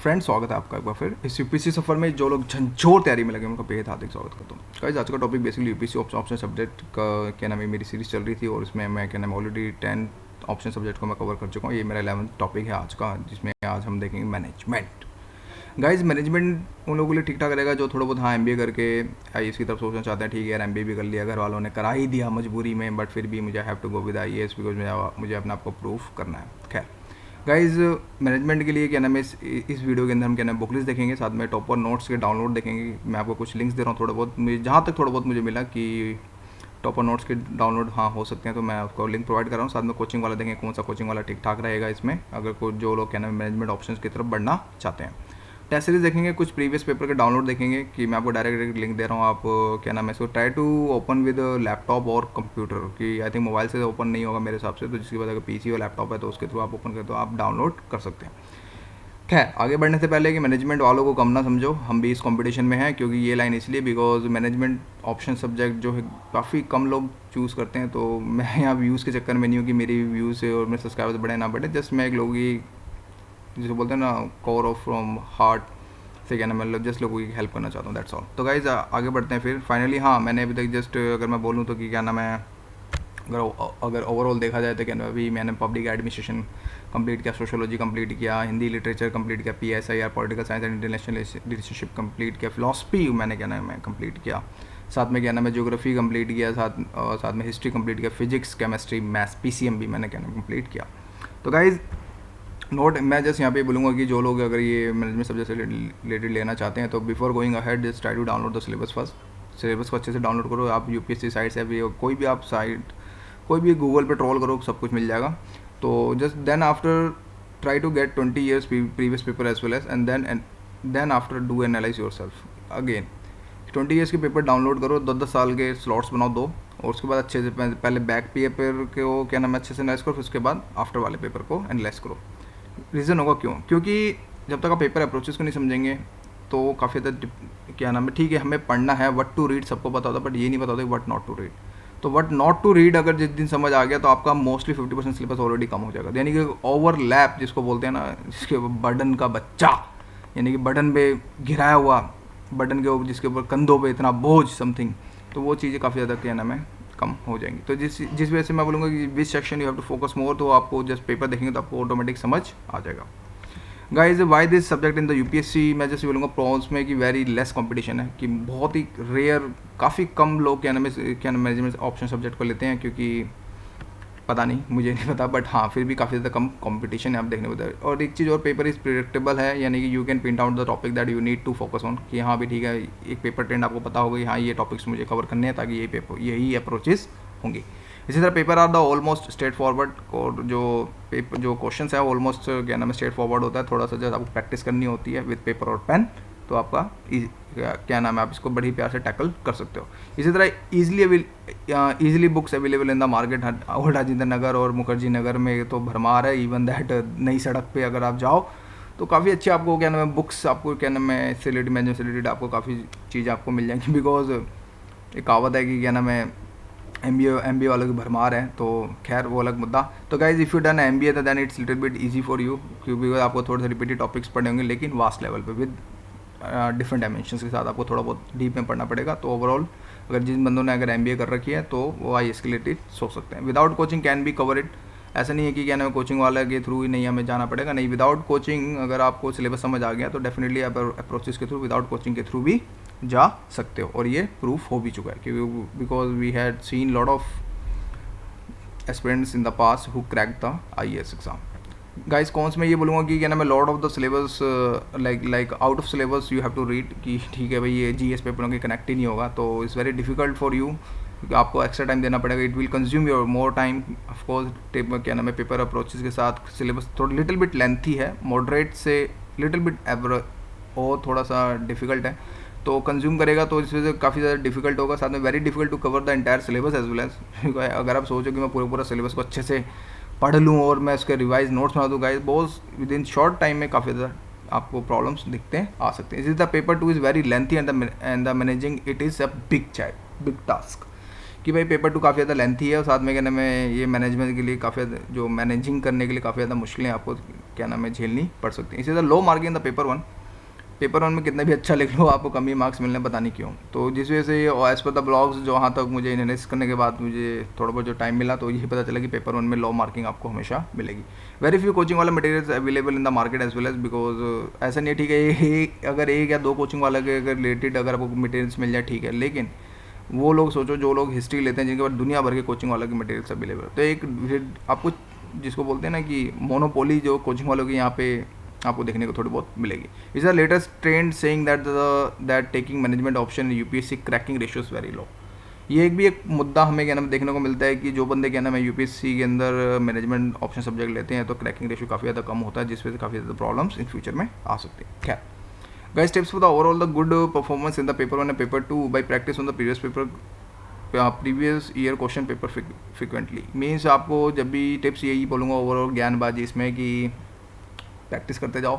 Friend, स्वागत है आपका एक बार फिर इस यूपीएससी सफ़र में। जो लोग झंझोर तैयारी में लगे उनका बेहद हार्दिक स्वागत करता हूँ। गाइस, आज का topic basically UPSC option subject का क्या नाम है, मेरी सीरीज चल रही थी और इसमें मैं क्या नाम ऑलरेडी 10 ऑप्शन सब्जेक्ट को मैं कवर कर चुका हूँ। ये मेरा 11th टॉपिक है आज का, जिसमें आज हम देखेंगे मैनेजमेंट। गाइज, मैनेजमेंट उन लोगों के लिए ठीक ठाक रहेगा जो थोड़ा बहुत एमबीए करके आईएएस की तरफ सोचना चाहते हैं। ठीक है यार, एमबीए भी कर लिया, घर वालों ने करा ही दिया मजबूरी में, बट फिर भी मुझे have to go with IAS because मुझे अपने आप को प्रूफ करना है। खैर गाइज, मैनेजमेंट के लिए क्या नाम है, इस वीडियो के अंदर हम क्या नाम बुक लिस्ट देखेंगे, साथ में टॉपर नोट्स के डाउनलोड देखेंगे। मैं आपको कुछ लिंक्स दे रहा हूँ, थोड़ा बहुत मुझे जहाँ तक थोड़ा बहुत मुझे मिला कि टॉपर नोट्स के डाउनलोड हाँ हो सकते हैं, तो मैं आपको लिंक प्रोवाइड कर रहा हूँ। साथ में कोचिंग वाला देखेंगे कौन सा कोचिंग वाला ठीक ठाक रहेगा इसमें, अगर कोई जो लोग क्या नाम मैनेजमेंट ऑप्शंस की तरफ बढ़ना चाहते हैं। टेस्ट सीरीज देखेंगे, कुछ प्रीवियस पेपर के डाउनलोड देखेंगे कि मैं आपको डायरेक्ट लिंक दे रहा हूँ। आप क्या नाम है इसको try to open with laptop और कंप्यूटर, कि आई थिंक मोबाइल से ओपन नहीं होगा मेरे हिसाब से, तो जिसकी वजह अगर पीसी और लैपटॉप है तो उसके थ्रू आप ओपन करें तो आप डाउनलोड कर सकते हैं। खैर, आगे बढ़ने से पहले कि मैनेजमेंट वालों को कम ना समझो, हम भी इस कंपटीशन में हैं, क्योंकि ये लाइन इसलिए बिकॉज मैनेजमेंट ऑप्शन सब्जेक्ट जो है काफ़ी कम लोग चूज़ करते हैं। तो मैं यहाँ व्यूज़ के चक्कर में नहीं हूँ कि मेरी व्यूज़ से और मेरे सब्सक्राइबर्स बढ़े ना बढ़े, जस्ट मैं एक लोगों की जिसे बोलते हैं ना कोर ऑफ फ्रॉम हार्ट से क्या ना, मतलब जस्ट लोगों की हेल्प करना चाहता हूँ, दैट्स ऑल। तो गाइज आगे बढ़ते हैं फिर फाइनली। हाँ, मैंने अभी तक जस्ट अगर मैं बोलूँ तो कि क्या नाम है, अगर ओवरऑल देखा जाए तो क्या नाम अभी मैंने पब्लिक एडमिनिस्ट्रेशन कंप्लीट किया, सोशोलॉजी कंप्लीट किया, हिंदी लिटरेचर कंप्लीट किया, PSIR political science and international relationship complete किया, फिलॉसफी मैंने क्या नाम है कंप्लीट किया, साथ में क्या नाम है ज्योग्राफी कंप्लीट किया, साथ में हिस्ट्री कंप्लीट किया, फिजिक्स केमिस्ट्री मैथ्स पीसीएम भी मैंने क्या नाम कंप्लीट किया। तो गाइज नोट, मैं जस्ट यहाँ पे बोलूँगा कि जो लोग अगर ये मैनेजमेंट सब्जेक्ट से रिलेटेड लेना चाहते हैं तो before going ahead just try to download the syllabus first. Syllabus को अच्छे से डाउनलोड करो। आप यूपीएससी साइट से भी कोई भी आप साइट कोई भी गूगल पे ट्रोल करो, सब कुछ मिल जाएगा। तो just then after try to get 20 years previous paper as well as and then after do analyse yourself again. 20 years के पेपर डाउनलोड करो, 10-10 साल के स्लॉट्स बनाओ दो, और उसके बाद अच्छे से पहले बैक पेपर को क्या नाम है अच्छे से एनालाइज करो, फिर उसके बाद आफ्टर वाले पेपर को एनालाइज करो। रीज़न होगा क्यों, क्योंकि जब तक आप पेपर अप्रोचेस को नहीं समझेंगे तो काफ़ी ज़्यादा क्या नाम है, ठीक है हमें पढ़ना है, व्हाट टू रीड सबको पता होता है, बट ये नहीं पता होता व्हाट नॉट टू रीड। तो व्हाट नॉट टू रीड अगर जिस दिन समझ आ गया तो आपका मोस्टली 50% सिलेबस ऑलरेडी कम हो जाएगा। यानी कि ओवरलैप जिसको बोलते हैं ना, जिसके बर्डन का बच्चा, यानी कि बर्डन पे घिराया हुआ, बर्डन के ऊपर जिसके ऊपर कंधों पे इतना बोझ समथिंग, तो वो चीज़ें काफ़ी ज़्यादा क्या नाम है कम हो जाएंगी। तो जिस वजह से मैं बोलूँगा कि which section you have to focus more, तो आपको जस्ट पेपर देखेंगे तो आपको ऑटोमेटिक समझ आ जाएगा। Guys, why this subject in the UPSC, मैं जैसे बोलूँगा प्रॉन्स में कि वेरी लेस कंपटीशन है, कि बहुत ही रेयर, काफ़ी कम लोग क्या नाम मैनेजमेंट ऑप्शन सब्जेक्ट को लेते हैं, क्योंकि पता नहीं, मुझे नहीं पता, बट हाँ फिर भी काफ़ी ज़्यादा कम कंपटीशन है आप देखने को। और एक चीज़ और, पेपर इज़ प्रिडिक्टेबल है, यानी कि you can print out the topic that you need to focus on, कि हाँ भी ठीक है एक पेपर ट्रेंड आपको पता होगा कि हाँ ये टॉपिक्स मुझे कवर करने हैं, ताकि ये पेपर यही अप्रोचेस होंगी। इसी तरह paper are the almost straightforward, और जो क्वेश्चन है ऑलमोस्ट क्या नाम है स्ट्रेट फॉरवर्ड होता है। थोड़ा सा जब आपको प्रैक्टिस करनी होती है विद पेपर और पेन, तो आपका क्या नाम है आप इसको बड़ी प्यार से टैकल कर सकते हो। इसी तरह easily books available in the market, old Rajendra Nagar और मुखर्जी नगर में तो भरमार है। इवन दैट नई सड़क पे अगर आप जाओ तो काफ़ी अच्छे आपको क्या नाम है बुक्स, आपको क्या नाम है इससे रिलेटेड मैनेजमेंट से रिलेटेड आपको काफ़ी चीज़ें आपको मिल जाएंगी, बिकॉज एक कहावत है कि क्या नाम है एमबीए वालों की भरमार है। तो खैर वो अलग मुद्दा। तो guys, if you done MBA तो then it's little bit easy for you, क्योंकि आपको थोड़े से रिपीटेड टॉपिक्स पढ़े होंगे, लेकिन वास्ट लेवल पे विद डिफरेंट डायमेंशंस के साथ आपको थोड़ा बहुत डीप में पढ़ना पड़ेगा। तो ओवरऑल अगर जिन बंदों ने अगर एमबीए कर रखी है तो वो आईएएस के लिए सोच सकते हैं। Without coaching can be cover it, ऐसा नहीं है कि क्या नाम कोचिंग वाला के थ्रू ही नहीं हमें जाना पड़ेगा, नहीं, विदाउट कोचिंग अगर आपको सिलेबस समझ आ गया तो डेफिनेटली आप अप्रोचेस के थ्रू विदाउट कोचिंग के थ्रू भी जा सकते हो, और ये प्रूफ हो भी चुका है, क्योंकि because we had seen lot of aspirants in the past who crack the IAS exam. Guys, कौन में ये बोलूँगा कि क्या नाम है lot of the syllabus like out of syllabus you have to read, कि ठीक है भाई ये जीएस पेपरों के कनेक्ट ही नहीं होगा, तो it's very difficult for you, क्योंकि आपको एक्स्ट्रा टाइम देना पड़ेगा। It will consume your more time of course. क्या नाम है पेपर अप्रोचेस के साथ सिलेबस थोड़ा लिटिल बिट लेंथी है, मॉडरेट से लिटिल बिट और थोड़ा सा डिफिकल्ट है, तो कंज्यूम करेगा, तो इस वजह से काफ़ी ज़्यादा डिफिकल्ट होगा। साथ में very difficult to cover the entire syllabus as well as. अगर आप सोचो कि मैं पूरा सिलेबस को अच्छे से पढ़ लूँ और मैं उसके रिवाइज नोट्स बना दूँ, गाइस बहुत विद इन शॉर्ट टाइम में काफ़ी ज़्यादा आपको प्रॉब्लम्स दिखते आ सकते हैं। इसी the paper 2 is very lengthy and the managing it is a big task, कि भाई पेपर 2 काफ़ी ज़्यादा लेंथी है, और साथ में क्या नाम है ये मैनेजमेंट के लिए काफ़ी जो मैनेजिंग करने के लिए काफ़ी ज़्यादा मुश्किलें आपको क्या नाम है झेलनी पड़ सकती है। इसी तरह low marking in the paper one में कितना भी अच्छा लिख लो आपको कम ही मार्क्स मिलने, पता नहीं क्यों। तो जिस वजह से एज पर द ब्लॉग्स जो वहाँ तक मुझे एनालिसिस करने के बाद मुझे थोड़ा बहुत जो टाइम मिला तो यही पता चला कि पेपर वन में लो मार्किंग आपको हमेशा मिलेगी। वेरी फ्यू कोचिंग वाला materials available in the market as well as, because ऐसा नहीं है ठीक है अगर एक या दो कोचिंग वाला के अगर रिलेटेड अगर आपको मटेरियल्स मिल जाए ठीक है, लेकिन वो लोग सोचो जो लोग हिस्ट्री लेते हैं जिनके पास दुनिया भर के कोचिंग वालों के मटेरियल्स अवेलेबल, तो एक आपको जिसको बोलते हैं ना कि मोनोपोली जो कोचिंग वालों की यहाँ पे आपको देखने को थोड़ी बहुत मिलेगी। Is the latest trend saying that taking management option UPSC cracking ratios very low. ये एक भी एक मुद्दा हमें क्या नाम देखने को मिलता है कि जो बंदे क्या नाम है यूपीएससी के अंदर मैनेजमेंट ऑप्शन सब्जेक्ट लेते हैं तो क्रैकिंग रेशियो काफ़ी ज़्यादा कम होता है, जिस वजह से काफ़ी ज़्यादा प्रॉब्लम्स इन फ्यूचर में आ सकती है। खैर guys, tips for the overall the good performance in the paper one and paper two by practice on the previous year question paper frequently. Means आपको जब भी टिप्स यही बोलूँगा ओवरऑल ज्ञानबाजी इसमें कि प्रैक्टिस करते जाओ,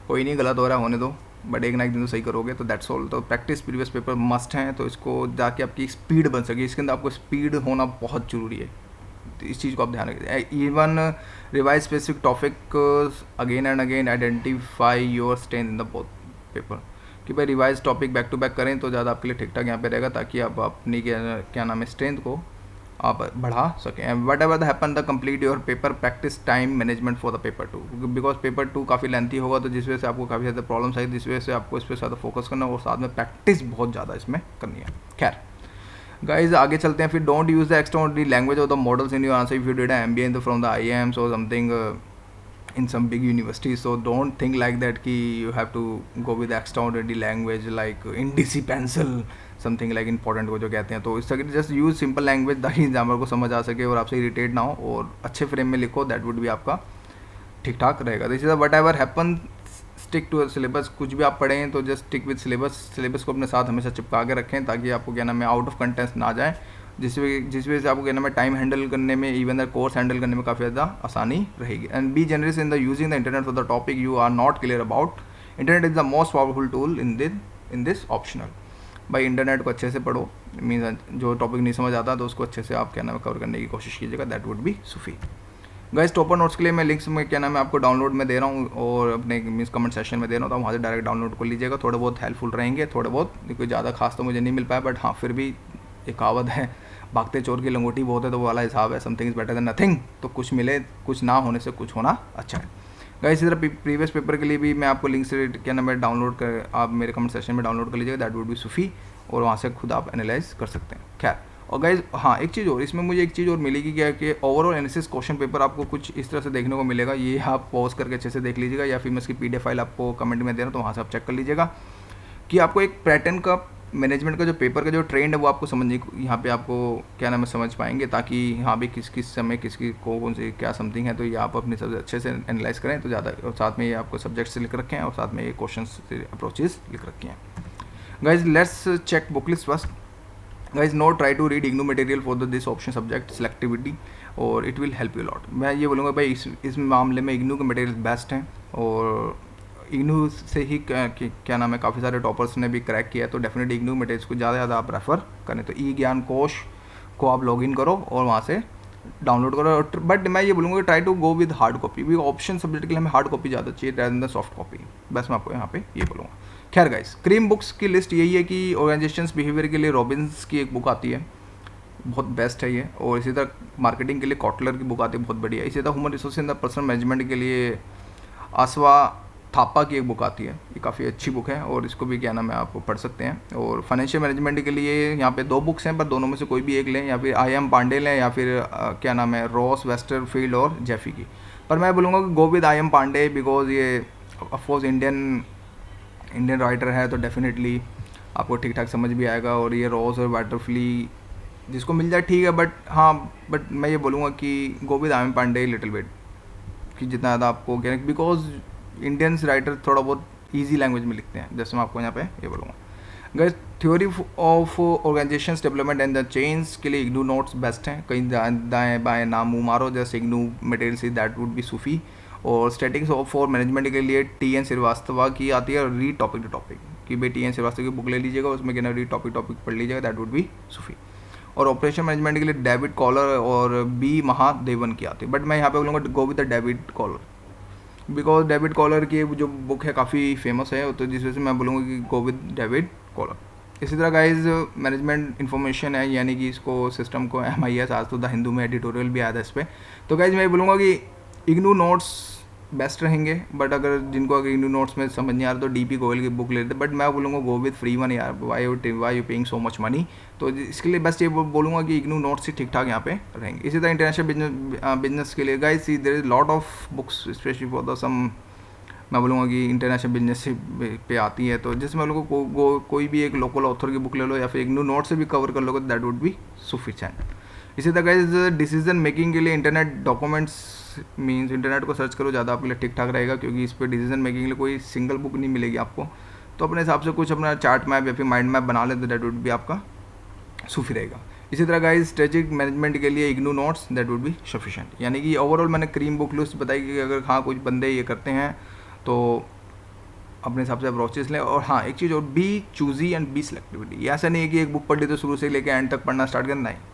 कोई नहीं गलत हो रहा है होने दो, बट एक ना एक दिन तो सही करोगे, तो दैट्स ऑल। तो प्रैक्टिस प्रीवियस पेपर मस्ट हैं, तो इसको जाके आपकी स्पीड बन सके, इसके अंदर आपको स्पीड होना बहुत ज़रूरी है, तो इस चीज़ को आप ध्यान रखिए। Even revise specific topic again and again, identify your strength in the both paper, कि भाई revise topic back to back करें तो ज़्यादा आपके लिए ठीक ठाक यहाँ पे रहेगा, ताकि आप अपनी क्या नाम है स्ट्रेंथ को आप बढ़ा सकें। And what ever the happen the complete your paper practice time management for the paper two, because paper two काफ़ी लेंथी होगा, तो जिस वजह से आपको काफ़ी ज़्यादा प्रॉब्लम्स आई, जिस वजह से आपको इस पर ज़्यादा फोकस करना और साथ में प्रैक्टिस बहुत ज़्यादा इसमें करनी है। खैर गाइज आगे चलते हैं फिर। Don't use the extraordinary language of the models in your answer if you did MBA from the IIMs और something in some big universities, so don't think like that कि you have to go with the extraordinary language like indisi pencil something like important को जो कहते हैं, तो इस तरह just use simple language ताकि एग्जाम्पल को समझ आ सके और आपसे इरिटेट ना हो और अच्छे फ्रेम में लिखो, दैट वुड भी आपका ठीक ठाक रहेगा। This is whatever happen stick to syllabus, कुछ भी आप पढ़ें तो जस्ट स्टिक विद सिलेबस को अपने साथ हमेशा चिपका के रखें ताकि आपको क्या नाम है आउट ऑफ कंटेंट ना जाए, जिस वजह से आपको क्या नाम है टाइम हैंडल करने में, इवन द कोर्स हैंडल करने में काफ़ी ज़्यादा आसानी रहेगी। And be generous in the using the internet for the topic you are not clear about. Internet is the most powerful tool in this optional. भाई internet को अच्छे से पढ़ो, मीन्स जो टॉपिक नहीं समझ आता तो उसको अच्छे से आप क्या नाम है कवर करने की कोशिश कीजिएगा, that would B Sufi. Guys topper notes के लिए मैं लिंक्स में क्या नाम है आपको डाउनलोड में दे रहा हूँ और अपने मीन्स कमेंट सेक्शन में दे रहा हूँ, तो वहाँ से डायरेक्ट डाउनलोड कर लीजिएगा, थोड़े बहुत हेल्पफुल रहेंगे, थोड़े बहुत कोई ज़्यादा खास तो मुझे नहीं मिल पाया, बट हाँ फिर भी एक कहावत है भागते चोर की लंगोटी बहुत है, तो वो वाला हिसाब है, something is better than nothing, तो कुछ मिले कुछ ना होने से कुछ होना अच्छा है। गाइस इसी तरह प्रीवियस पेपर के लिए भी मैं आपको लिंक से क्या नाम है डाउनलोड कर आप मेरे कमेंट सेक्शन में डाउनलोड कर लीजिएगा, दैट वुड बी सुफी, और वहाँ से खुद आप एनालाइज कर सकते हैं। खैर और गाइज हाँ एक चीज़ और, इसमें मुझे एक चीज़ और मिलेगी क्या कि ओवरऑल एनालिसिस क्वेश्चन पेपर आपको कुछ इस तरह से देखने को मिलेगा, ये आप पॉज करके अच्छे से देख लीजिएगा, या फिर मैं इसकी PDF फाइल आपको कमेंट में दे रहा हूँ तो वहाँ से आप चेक कर लीजिएगा कि आपको एक पैटर्न का मैनेजमेंट का जो पेपर का जो ट्रेंड है वो आपको समझने यहाँ पे आपको क्या नाम है समझ पाएंगे, ताकि यहाँ भी किस किस समय किसकी कौन सी क्या समथिंग है, तो ये आप अपने सबसे अच्छे से एनालाइज करें तो ज़्यादा, और साथ में ये आपको सब्जेक्ट से लिख रखे हैं और साथ में ये क्वेश्चन से अप्रोचेज लिख रखे हैं। Guys let's check book list first. Guys no try to read IGNOU material for this option subject selectivity और it will help you lot. मैं ये बोलूँगा भाई इस मामले में इग्नू के मटेरियल बेस्ट हैं, और इग्नू से ही क्या नाम है काफ़ी सारे टॉपर्स ने भी क्रैक किया है, तो डेफिनेटली इग्नू मटेरियल्स को ज़्यादा आप रेफ़र करें, तो ई ज्ञान कोश को आप लॉगिन करो और वहाँ से डाउनलोड करो। बट मैं ये बोलूँगा try to go with hard copy, भी ऑप्शन सब्जेक्ट के लिए हमें हार्ड कॉपी ज़्यादा चाहिए रैदर देन सॉफ्ट कॉपी, बस मैं आपको यहाँ पे ये बोलूँगा। खैर गाइस क्रीम बुक्स की लिस्ट यही है कि ऑर्गेनाइजेशंस बिहेवियर के लिए रॉबिन्स की एक बुक आती है, बहुत बेस्ट है ये, और इसी तरह मार्केटिंग के लिए कॉटलर की बुक आती है, बहुत बढ़िया। इसी तरह human resource in the personal management के लिए आसवा थापा की एक बुक आती है, ये काफ़ी अच्छी बुक है और इसको भी क्या नाम है आप पढ़ सकते हैं। और फाइनेंशियल मैनेजमेंट के लिए यहाँ पे 2 बुक्स हैं, पर दोनों में से कोई भी एक लें, या फिर IM पांडे लें, या फिर क्या नाम है रॉस वेस्टरफील्ड और जेफी की। पर मैं बोलूँगा कि go with IM Pandey, because ये ऑफकोर्स इंडियन राइटर है, तो डेफिनेटली आपको ठीक ठाक समझ भी आएगा। और ये रॉस और वेस्टरफील्ड जिसको मिल जाए ठीक है, बट मैं ये बोलूँगा कि go with IM Pandey little bit, कि जितना ज़्यादा आपको क्या, बिकॉज इंडियंस राइटर थोड़ा बहुत इजी लैंग्वेज में लिखते हैं, जैसे मैं आपको यहाँ पे ये बोलूँगा। Guys theory of organisations development and the change के लिए इग्नू नोट्स बेस्ट हैं, कहीं दाएँ बाएँ ना मुँह मारो, जैसे इग्नू मटेरियल से दैट वुड बी सूफी। और स्टैटिक्स फॉर मैनेजमेंट के लिए TN श्रीवास्तव की आती है, रीड टॉपिक टू टॉपिक, कि भाई TN श्रीवास्तव की बुक ले लीजिएगा, उसमें क्या ना रीड टॉपिक पढ़ लीजिएगा, दैट वुड बी सूफी। और ऑपरेशन मैनेजमेंट के लिए डेविड कॉलर और B महादेवन की आती है, बट मैं यहाँ पे बोलूँगा go with the David Collier, because David Collier की जो बुक है काफ़ी फेमस है, तो जिस वजह से मैं बोलूँगा कि गो विद डेविड कॉलर। इसी तरह गाइज मैनेजमेंट इन्फॉर्मेशन है, यानी कि इसको सिस्टम को MIS, आज तो द हिंदू में एडिटोरियल भी आया था इस पर। तो गाइज मैं बोलूँगा कि इग्नू नोट्स बेस्ट रहेंगे, बट अगर जिनको अगर इग्नू नोट्स में समझ नहीं आ रहा तो DP गोयल की बुक लेते, बट मैं बोलूँगा गो विद फ्री वन यार, why you paying so much money. तो इसके लिए बेस्ट ये बोलूँगा कि इग्नू नोट्स ही ठीक ठाक यहाँ पे रहेंगे। इसी तरह इंटरनेशनल बिजनेस के लिए guys see there is lot of books specially for the some, मैं बोलूँगा कि इंटरनेशनल बिजनेस पे आती है, तो जिसमें लोगों को कोई भी एक लोकल ऑथर की बुक ले लो या फिर इग्नू नोट से भी कवर कर लोगे, दैट वुड बी सफिशिएंट। इसी तरह गाइज डिसीजन मेकिंग के लिए इंटरनेट डॉक्यूमेंट्स मीन्स इंटरनेट को सर्च करो, ज़्यादा आपके लिए ठीक ठाक रहेगा, क्योंकि इस पर डिसीजन मेकिंग के लिए कोई सिंगल बुक नहीं मिलेगी आपको। तो अपने हिसाब से कुछ अपना चार्ट मैप या फिर माइंड मैप बना लेते, दैट वुड भी आपका सूफी रहेगा। इसी तरह गाइज स्ट्रेटेजिक मैनेजमेंट के लिए IGNOU notes that would be sufficient. यानी कि ओवरऑल मैंने क्रीम बुक लिस्ट बताई कि अगर हाँ कुछ बंदे ये करते हैं तो अपने हिसाब से अप्रोचेस लें। और हाँ एक चीज़ और, be choosy and be selectivity. ऐसा नहीं है कि एक बुक पढ़ ली तो शुरू से लेकर एंड तक पढ़ना स्टार्ट करना है।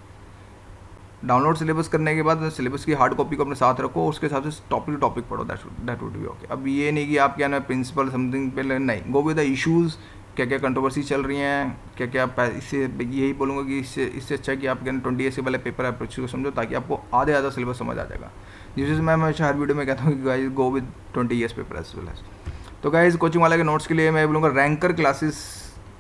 डाउनलोड सिलेबस करने के बाद सिलेबस की हार्ड कॉपी को अपने साथ रखो और उसके हिसाब से टॉपिक टू टॉपिक पढ़ो, दैट वुड बी ओके। अब ये नहीं कि आप क्या ना प्रिंसिपल समथिंग पे नहीं, गो विद द इश्यूज़, क्या क्या कंट्रोवर्सी चल रही हैं, क्या क्या इससे यही बोलूँगा कि इससे अच्छा है कि आप क्या 20 ईयर्स के पहले पेपर अप्रोच को समझो, ताकि आपको आधे ज़्यादा सिलेबस समझ आ जाएगा। जिससे मैं हमेशा हर वीडियो में कहता हूँ कि guys go with 20 years paper as well as. तो गाइस कोचिंग वाले के नोट्स के लिए मैं बोलूँगा रैंकर क्लासेस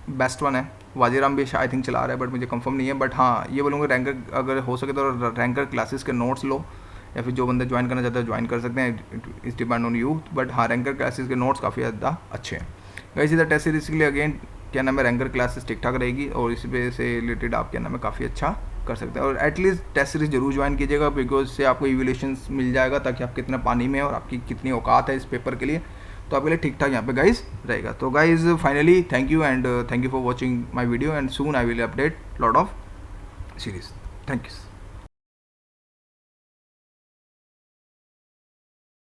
बेस्ट वन है। वाजीराम भी आई थिंक चला रहा है, बट मुझे कंफर्म नहीं है, बट हाँ ये बोलूँगा रैंकर अगर हो सके तो रैंकर क्लासेस के नोट्स लो, या फिर जो बंदे ज्वाइन करना चाहते हैं ज्वाइन कर सकते हैं, it's depend on you. But हाँ रैंकर क्लासेस के नोट्स काफ़ी ज़्यादा अच्छे हैं। गाइस इधर टेस्ट सीरीज के लिए अगेन क्या नाम है रैंकर क्लासेस ठीक ठाक रहेगी, और इस वजह से रिलेटेड आप क्या नाम है काफ़ी अच्छा कर सकते हैं। और एटलीस्ट टेस्ट सीरीज जरूर ज्वाइन कीजिएगा, बिकॉज इससे आपको इवैल्यूएशंस मिल जाएगा ताकि आप कितना पानी में और आपकी कितनी औकात है इस पेपर के लिए, तो आपके लिए ठीक ठाक यहाँ पे गाइज रहेगा। तो guys finally thank you and thank you for watching my video, and soon I will update lot of series. Thank you.